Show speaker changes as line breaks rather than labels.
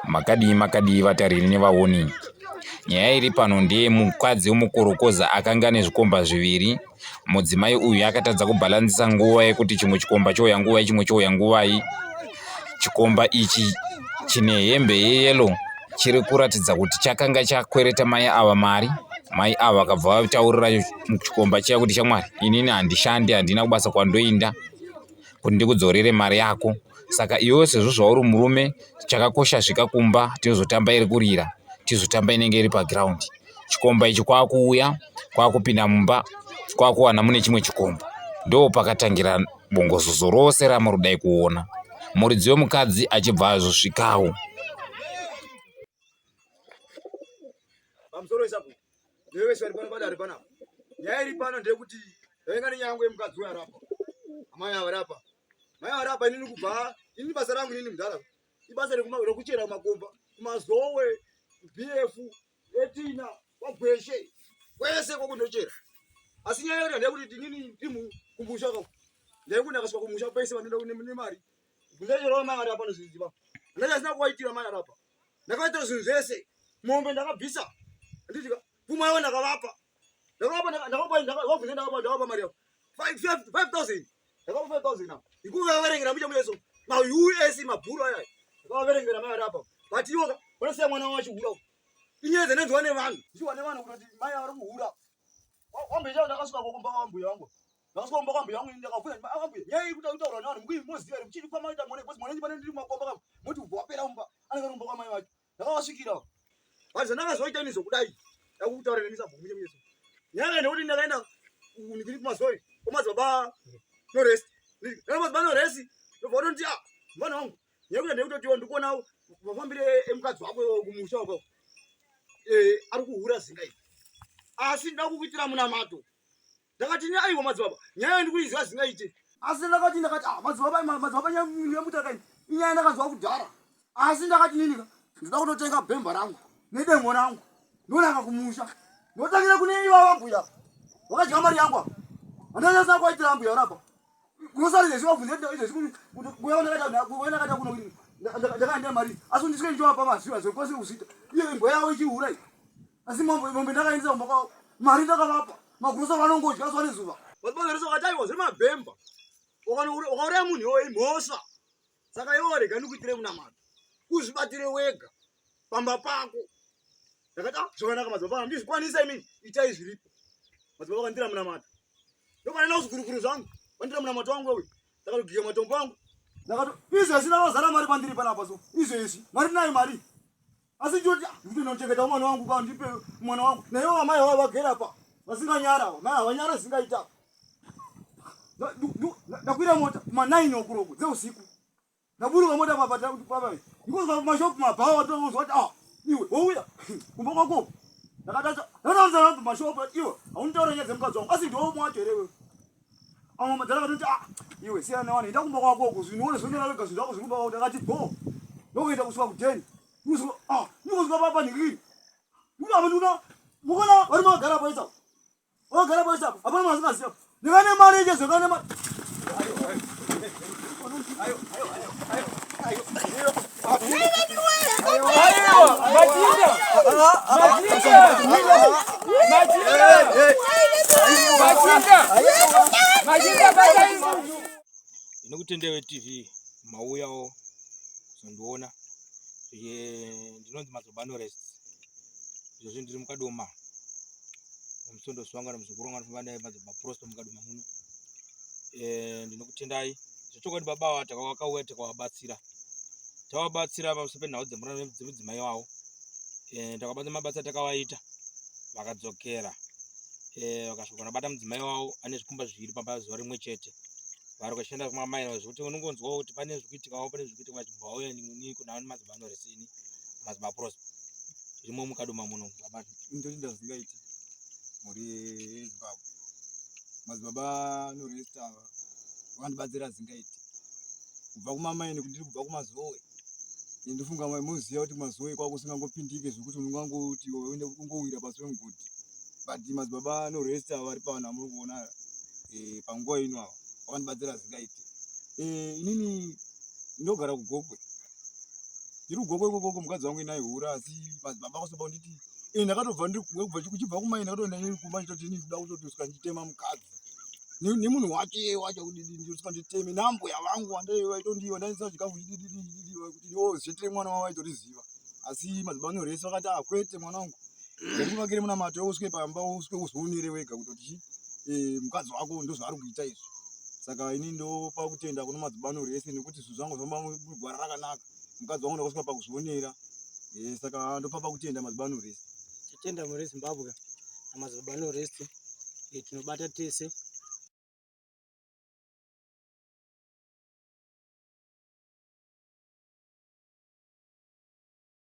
Makadi vatariri nevaoni. Nyaya iri pano ndeye mukadzi womukorokoza akanga nezvikomba zviviri. Mudzimai uyu akatadza kubhalansisa nguva yekuti chimwe chikomba chouya nguva chimwe chouya nguvai. Chikomba ichi chine hembe yeyelo chiri kuratidza kuti chakanga chakwereta mai ava mari. Mai ava vakabva vataurira muchikomba chiya kuti shamwari, inini handishandi, handina kubasa kwandoinda kuti ndikudzorere mari yako. Saka iwe sezvo zvauri murume, chakakosha svika kumba tizotamba iri kurira, tizotamba inenge iri paground. Chikomba ichi kwakuuya, kwakupinda mumba, kwakuwana mune chimwe chikomba. Ndo pakatangira bongozozo rose ramurudai kuona. Muridzi wemukadzi achibva azosvikawo.
Nyaya iri pano ndekuti yainga nenyangwe mukadzi warapa. Amai avarapa. Mai avarapa inini kubva, inini basa rangu inini mudhara. Ibasa rekuchera makomba, kumazowe, BF, etina, wagweshe. Kwese kwakundochera. Asi nyaya iri ndekuti inini ndimu kumusha kwa. Ndekuti ndakasvika kumusha pese vandoda kune mari. Ndachero mai avarapa nozviziva. Ndachasina kuvaitira mai avarapa. Ndakaitira zvinhu zvese. Mombe ndakabvisa. Ndika pfuma yavo ndakavapa. Ndakapa mari yavo 5,000. Ndakapa 5,000 now. Ikuvaverengera mucha muyeso. US mabhuru aya. Ndakaverengera mai arapa. But iwo vanosiya mwana wacho hura. Inyeze nenzwa nevanhu. Ndichiwa nevanhu kuti mai ari kuhura. Wambecha ndakasvika kukomba kwambuya wangu. Ndakasvika kukomba kwambuya wangu ndakavuya ambuya. Nyaya kuti utaura navanhu mukui moziva ere muchiri kwamaita mone because mone ndipane ndiri makomba kama. Moti wapera umba. Anenge rumba kwamai wacho. Ndakawasvikira. Basi ndakazoita ini zokudai. Ndakutaura nenisa bhumu muyeso. Nyaya nekuti ndakaenda ndiri kumazoe. Komadzibaba no rest. Ndakazibaba no rest. Ndobva ndoti mwana wangu. Nyaya ndekuti ndikuona mafambire emukadzi wako kumusha wako. Ari kuhura zinga iri. Asi ndakukuitira munamato. Ndakati ni aiwa madzibaba. Nyaya ndikuiziva zinga ite. Asi ndakati madzibaba nyamutaka. Inyaya ndakazwa kudhara. Asi ndakati nini ka? Ndoda kutotenga bhemba rangu. Nedemo rangu. Ndonaka kumusha. Ndotangira kune iwa wambuya. Wakadya mari yangu. Andanyasa kwaitira ambuya urapa. Kunosari zvezviwa kunzeta izvo kuona kata kuno ndakaenda mari. Asi ndisike njoa pa maziva zvekwese usita. Iye ngwa yawo ichihura iyi. Asi mombe ndakaendesa mbaka mari ndakavapa. Magurosa vanongodya zuva nezuva. Vazibazarisa kataiwa zviri mabhemba. Ukauraya munhu iwoyi mhosva. Saka iwo rega ndikuitire munamato. Uzvibatire wega. Pamba pako. Ndakati zvakanaka madzibaba handizvikwanisa imini. Itai zviripo. Madzibaba vakandira munamato. Ndokanena kuzvikurukuru zvangu. Vandira munamato wangu wewe. Ndakatogiga matombo angu. Ndakati izvo zvisina wazara mari pandiri panapa so. Izvo izvi. Mari nayo mari. Asi njoti ndinochengeta mwana wangu pa ndipe mwana wangu. Na iwo amai wao vagera pa. Vasinganyara. Mai avanyara zingaita. Ndakwira mota kuma 9 o'clock dzeusiku. Ndaburuka mota papa. Ndikuzwa mashop mabhawa tozoti iwe wouya kumba kwako. Ndakatacha. Ndakaanza mashop iwe. Aunitaura nyaya dzemukadzi wangu. Asi ndiwo mwacho here. Amwe madzara vatoti iwe siya newana enda kumba kwako kuzvinone zvonyora vega zvinhu zvako zvikumba kwako. Ndakati go. Ndokuenda kusvika ku10. Ndikuzwa papa ndikini. Ndikaba nduna mukona vari magara paisa. Wagara paisa. Hapana masingaziya. Ndikane mari yeche zvekane mari. Ayo.
Ndinokutendewe TV mauyawo zondiona ndinonzi Mazobano rest izvo ndiri mukadoma musondo swanga nomuzukuru wangu anofamba naye maprosto mukadoma muno. Ndinokutendai zvochokwadi baba takauya takawabatsira pamusoro penhau dzemudzimai wavo. Takabata mabasa takawaita vakadzokera vakasvika nabata mudzimai wavo ane zvikomba zviviri pamba zuva rimwe chete. Vari kushanda kumamaira zvokuti unongonzwawo kuti pane zvikuitikawo pane zvikuitika vachibva vauya nini kuna Mazobano resini mazimaprosto. zvimwe mukadoma muno baba
ndochinda zingaiti muri Zimbabwe madzibaba noresta vandibatsira zingaiti kubva kumamai nekuti ndiri kubva kumazowe ndofunga mai muziya kuti mazowe kwakusingangopindike zvekuti unongangoti uende kungowira pasi pemugodi but madzibaba noresta vari pano amuri kuona panguva ino ava vakandibatsira zingaiti inini ndogara kugokwe ndiri kugokwe ikoko mukadzi wangu inaihura asi madzibaba akasoba kunditi ndakatobva kuchibva kumai ndakatoenda kumba nditoti ndinoda kutoti usika nditema mukadzi nemunhu wake wacho kuti ndisika nditeme nambuya vangu wandaitondiwa ndaisa chikafu kuti ozvetere mwana wavo aitoriziva asi madzibaba anoresa vakati akwete mwana wangu ndikuvakire muna mato uswe pamba uswe uzvionere wega kutoti mukadzi wako ndozvaari kuita izvo saka ini ndopa kutenda kuno madzibaba anorese nekuti zvinhu zvangu zvamba gwara rakanaka mukadzi wangu ndakasvika pakuzvionera saka ndopa pakutenda madzibaba anorese
titenda muri Zimbabwe namadzibaba anorese tinobata tese